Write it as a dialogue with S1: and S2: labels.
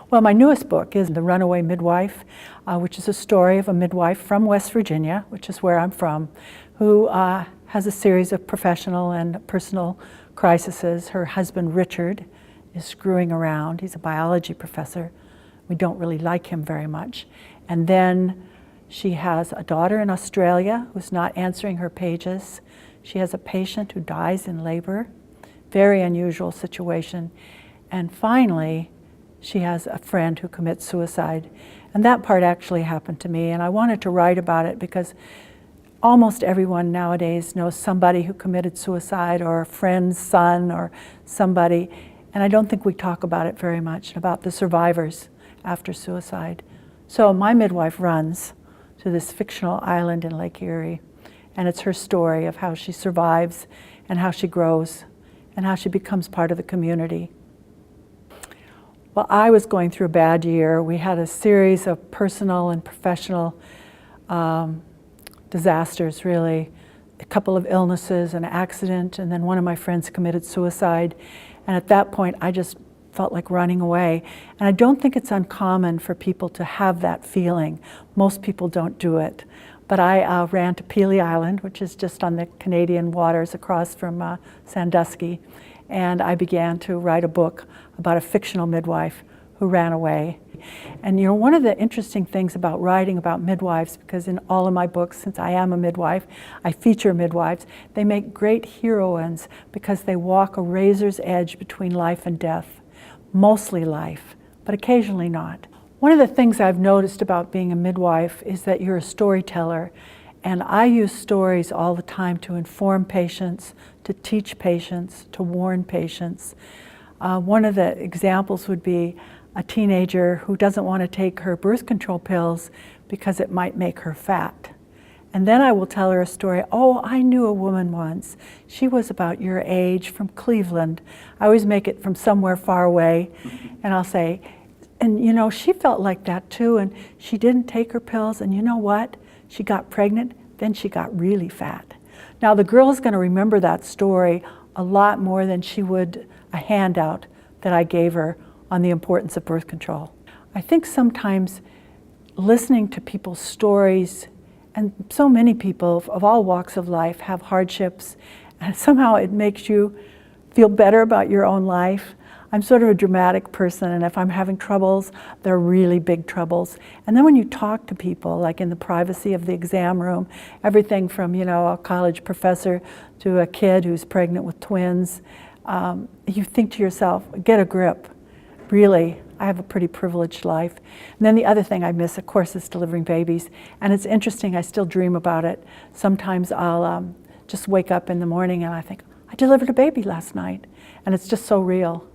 S1: Well, my newest book is The Runaway Midwife, which is a story of a midwife from West Virginia, which is where I'm from, who has a series of professional and personal crises. Her husband, Richard, is screwing around. He's a biology professor. We don't really like him very much. And then she has a daughter in Australia who's not answering her pages. She has a patient who dies in labor. Very unusual situation. And finally, she has a friend who commits suicide. And that part actually happened to me, and I wanted to write about it because almost everyone nowadays knows somebody who committed suicide, or a friend's son, or somebody, and I don't think we talk about it very much, about the survivors after suicide. So my midwife runs to this fictional island in Lake Erie, and it's her story of how she survives and how she grows and how she becomes part of the community. Well, I was going through a bad year. We had a series of personal and professional disasters, really. A couple of illnesses, an accident, and then one of my friends committed suicide. And at that point, I just felt like running away. And I don't think it's uncommon for people to have that feeling. Most people don't do it. But I ran to Pelee Island, which is just on the Canadian waters across from Sandusky. And I began to write a book about a fictional midwife who ran away. And you know, one of the interesting things about writing about midwives, because in all of my books, since I am a midwife, I feature midwives, they make great heroines because they walk a razor's edge between life and death. Mostly life, but occasionally not. One of the things I've noticed about being a midwife is that you're a storyteller, and I use stories all the time to inform patients, to teach patients, to warn patients. One of the examples would be a teenager who doesn't want to take her birth control pills because it might make her fat. And then I will tell her a story. Oh, I knew a woman once. She was about your age, from Cleveland. I always make it from somewhere far away. And I'll say, and you know, she felt like that too, and she didn't take her pills, and you know what? She got pregnant, then she got really fat. Now the girl's going to remember that story a lot more than she would a handout that I gave her on the importance of birth control. I think sometimes listening to people's stories, and so many people of all walks of life have hardships, and somehow it makes you feel better about your own life. I'm sort of a dramatic person, and if I'm having troubles, they're really big troubles. And then when you talk to people, like in the privacy of the exam room, everything from, you know, a college professor to a kid who's pregnant with twins, you think to yourself, get a grip. Really, I have a pretty privileged life. And then the other thing I miss, of course, is delivering babies. And it's interesting, I still dream about it. Sometimes I'll just wake up in the morning and I think, I delivered a baby last night. And it's just so real.